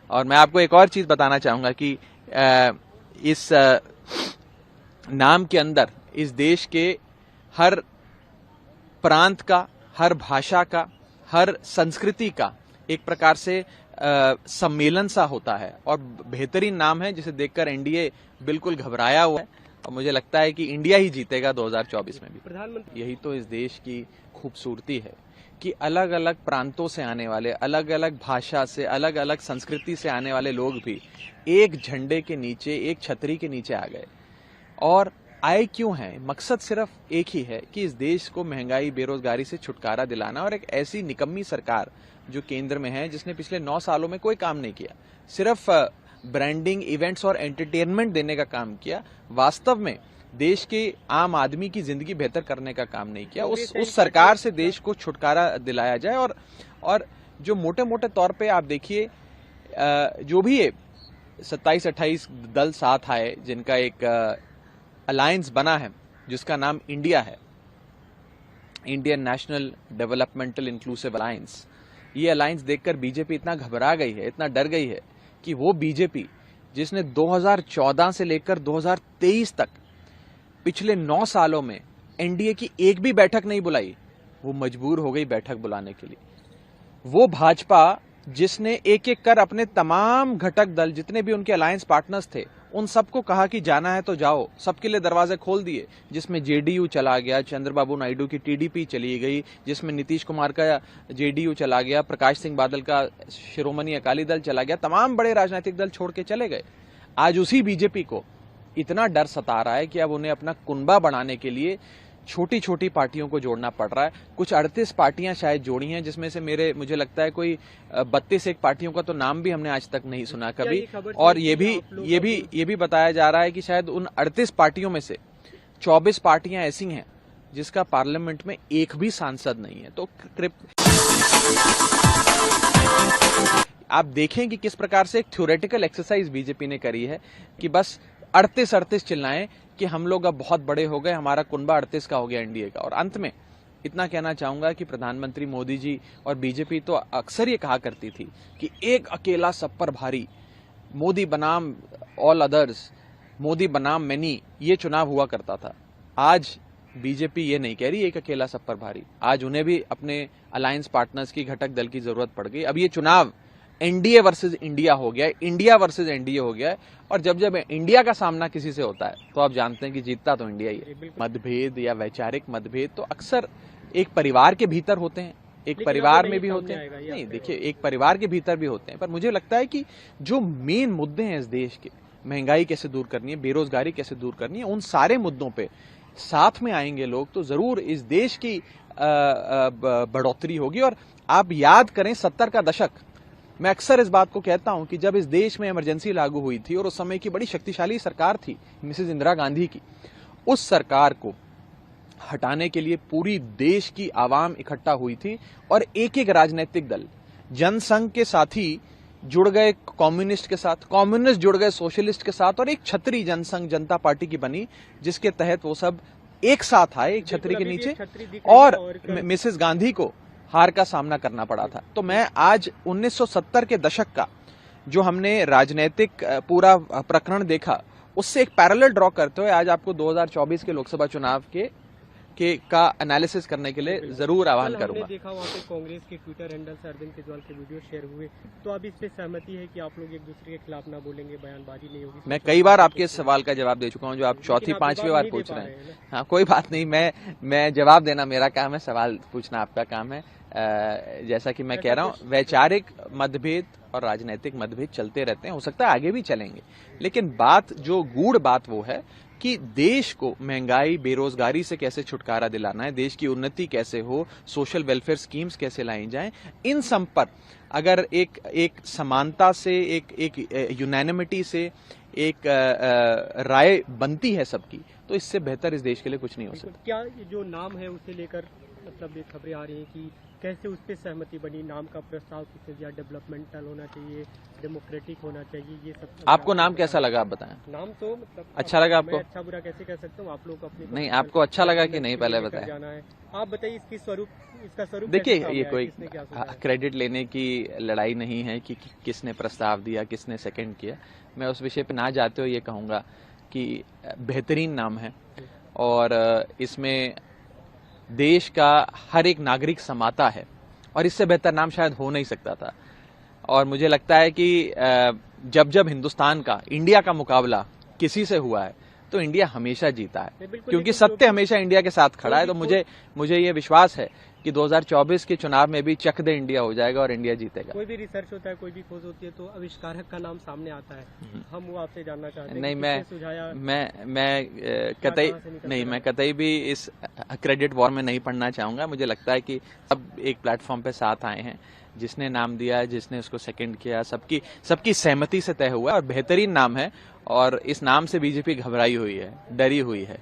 और मैं आपको एक और चीज बताना चाहूंगा कि इस नाम के अंदर इस देश के हर प्रांत का, हर भाषा का, हर संस्कृति का एक प्रकार से सम्मेलन सा होता है और बेहतरीन नाम है जिसे देखकर एनडीए बिल्कुल घबराया हुआ है और मुझे लगता है कि इंडिया ही जीतेगा 2024 में भी। प्रधानमंत्री, यही तो इस देश की खूबसूरती है कि अलग अलग प्रांतों से आने वाले, अलग अलग भाषा से, अलग अलग संस्कृति से आने वाले लोग भी एक झंडे के नीचे, एक छतरी के नीचे आ गए। और आए क्यों हैं? मकसद सिर्फ एक ही है कि इस देश को महंगाई, बेरोजगारी से छुटकारा दिलाना और एक ऐसी निकम्मी सरकार जो केंद्र में है, जिसने पिछले 9 सालों में कोई काम नहीं किया, सिर्फ ब्रांडिंग, इवेंट्स और एंटरटेनमेंट देने का काम किया, वास्तव में देश के आम आदमी की जिंदगी बेहतर करने का काम नहीं किया। उस सरकार से देश को छुटकारा दिलाया जाए। और जो मोटे मोटे तौर पे आप देखिए, जो भी ये 27-28 दल साथ आए, जिनका एक अलायंस बना है जिसका नाम इंडिया है, Indian national developmental inclusive alliance. ये अलायंस देखकर बीजेपी इतना घबरा गई है, इतना डर गई है कि वो बीजेपी जिसने 2014 से लेकर 2023 तक पिछले 9 सालों में एनडीए की एक भी बैठक नहीं बुलाई, वो मजबूर हो गई बैठक बुलाने के लिए। वो भाजपा जिसने एक एक कर अपने तमाम घटक दल, जितने भी उनके अलायंस पार्टनर्स थे, उन सबको कहा कि जाना है तो जाओ, सबके लिए दरवाजे खोल दिए, जिसमें जेडीयू चला गया, चंद्रबाबू नायडू की टीडीपी चली गई, जिसमें नीतीश कुमार का जेडीयू चला गया, प्रकाश सिंह बादल का शिरोमणि अकाली दल चला गया, तमाम बड़े राजनीतिक दल छोड़ के चले गए। आज उसी बीजेपी को इतना डर सता रहा है कि अब उन्हें अपना कुनबा बढ़ाने के लिए छोटी छोटी पार्टियों को जोड़ना पड़ रहा है। कुछ 38 पार्टियां शायद जोड़ी हैं, जिसमें से मुझे लगता है कोई 32 पार्टियों का तो नाम भी हमने आज तक नहीं सुना कभी। और ये भी बताया जा रहा है कि शायद उन 38 पार्टियों में से 24 पार्टियां ऐसी हैं जिसका पार्लियामेंट में एक भी सांसद नहीं है। तो आप देखें कि किस प्रकार से एक थ्योरेटिकल एक्सरसाइज बीजेपी ने करी है कि बस 38 चिल्लाएं कि हम लोग अब बहुत बड़े हो गए, हमारा कुनबा 38 का हो गया एनडीए का। और अंत में इतना कहना चाहूंगा कि प्रधानमंत्री मोदी जी और बीजेपी तो अक्सर ये कहा करती थी कि एक अकेला सब पर भारी, मोदी बनाम ऑल अदर्स, मोदी बनाम मैनी, ये चुनाव हुआ करता था। आज बीजेपी ये नहीं कह रही एक अकेला सब पर भारी। आज उन्हें भी अपने अलायंस पार्टनर्स की, घटक दल की जरूरत पड़ गई। अब ये चुनाव एनडीए वर्सेस इंडिया हो गया है, इंडिया वर्सेस एनडीए हो गया है। और जब इंडिया का सामना किसी से होता है तो आप जानते हैं कि जीतता तो इंडिया ही है। मतभेद या वैचारिक मतभेद तो अक्सर एक परिवार के भीतर होते हैं, एक परिवार में भी होते हैं। नहीं, देखिए, एक परिवार के भीतर भी होते हैं, पर मुझे लगता है कि जो मेन मुद्दे हैं इस देश के, महंगाई कैसे दूर करनी है, बेरोजगारी कैसे दूर करनी है, उन सारे मुद्दों पे साथ में आएंगे लोग तो जरूर इस देश की बढ़ोतरी होगी। और आप याद करें 70 का दशक, मैं अक्सर इस बात को कहता हूं कि जब इस देश में इमरजेंसी लागू हुई थी और उस समय की बड़ी शक्तिशाली सरकार थी मिसेस इंदिरा गांधी की, उस सरकार को हटाने के लिए पूरी देश की आवाम इकट्ठा हुई थी और एक एक राजनीतिक दल, जनसंघ के साथी जुड़ गए कम्युनिस्ट के साथ, कम्युनिस्ट जुड़ गए सोशलिस्ट के साथ, और एक छतरी जनसंघ जनता पार्टी की बनी जिसके तहत वो सब एक साथ आए एक छतरी के नीचे, और मिसेस गांधी को हार का सामना करना पड़ा था। तो मैं आज 1970 के दशक का जो हमने राजनीतिक पूरा प्रकरण देखा, उससे एक पैरेलल ड्रॉ करते हुए आज आपको 2024 के लोकसभा चुनाव का एनालिसिस करने के लिए जरूर आह्वान करूंगा। देखा वहाँ पे कांग्रेस के ट्विटर हैंडल से अरविंद केजरीवाल के वीडियो शेयर हुए, तो अब इससे सहमति है कि आप लोग एक दूसरे के खिलाफ ना बोलेंगे, बयानबाजी नहीं होगी? मैं कई बार आपके इस सवाल का जवाब दे चुका हूं, जो आप चौथी पांचवी बार पूछ रहे हैं। हाँ, कोई बात नहीं, मैं जवाब देना मेरा काम है, सवाल पूछना आपका काम है। जैसा कि मैं कह रहा हूं, वैचारिक मतभेद और राजनीतिक मतभेद चलते रहते हैं, हो सकता है आगे भी चलेंगे, लेकिन जो गूढ़ बात वो है कि देश को महंगाई, बेरोजगारी से कैसे छुटकारा दिलाना है, देश की उन्नति कैसे हो, सोशल वेलफेयर स्कीम्स कैसे लाई जाएं, इन सब पर अगर एक समानता से, एक यूनैनिमिटी से एक राय बनती है सबकी, तो इससे बेहतर इस देश के लिए कुछ नहीं हो सकता। क्या जो नाम है उसे लेकर मतलब खबरें आ रही हैं कि कैसे उस पर सहमति बनी? नाम का प्रस्ताव किसने दिया? डेवलपमेंटल होना चाहिए, डेमोक्रेटिक होना चाहिए, ये सब आपको नाम कैसा लगा आप बताएं? नाम तो मतलब अच्छा लगा आपको? मैं अच्छा बुरा कैसे कह सकता हूँ, आप लोग अपनी नहीं, आपको अच्छा लगा कि नहीं, पहले बताएं। जाना है, आप बताइए इसकी स्वरूप, इसका स्वरूप देखिए, कैसे सामने ये आया? कोई किसने क्या सोचा है? क्रेडिट लेने की लड़ाई नहीं है कि किसने प्रस्ताव दिया, किसने सेकंड किया। मैं उस विषय पे ना जाते हुए ये कहूँगा कि बेहतरीन नाम है और इसमें देश का हर एक नागरिक समाता है और इससे बेहतर नाम शायद हो नहीं सकता था। और मुझे लगता है कि जब जब हिंदुस्तान का, इंडिया का मुकाबला किसी से हुआ है तो इंडिया हमेशा जीता है, बिल्कुल, क्योंकि लेकिन सत्य हमेशा इंडिया के साथ खड़ा है। तो मुझे ये विश्वास है कि 2024 के चुनाव में भी चक दे इंडिया हो जाएगा और इंडिया जीतेगा। कोई भी रिसर्च होता है, कोई भी खोज होती है तो आविष्कारक का नाम सामने आता है। हम वो आपसे जानना चाहते हैं नहीं, कि मैं किसने सुझाया? कतई कहाँ से निकल नहीं, कर मैं आया? कतई भी इस क्रेडिट वॉर में नहीं पढ़ना चाहूंगा। मुझे लगता है कि सब एक प्लेटफॉर्म पे साथ आए हैं, जिसने नाम दिया है, जिसने उसको सेकंड किया, सबकी सहमति से तय हुआ है और बेहतरीन नाम है। और इस नाम से बीजेपी घबराई हुई है, डरी हुई है।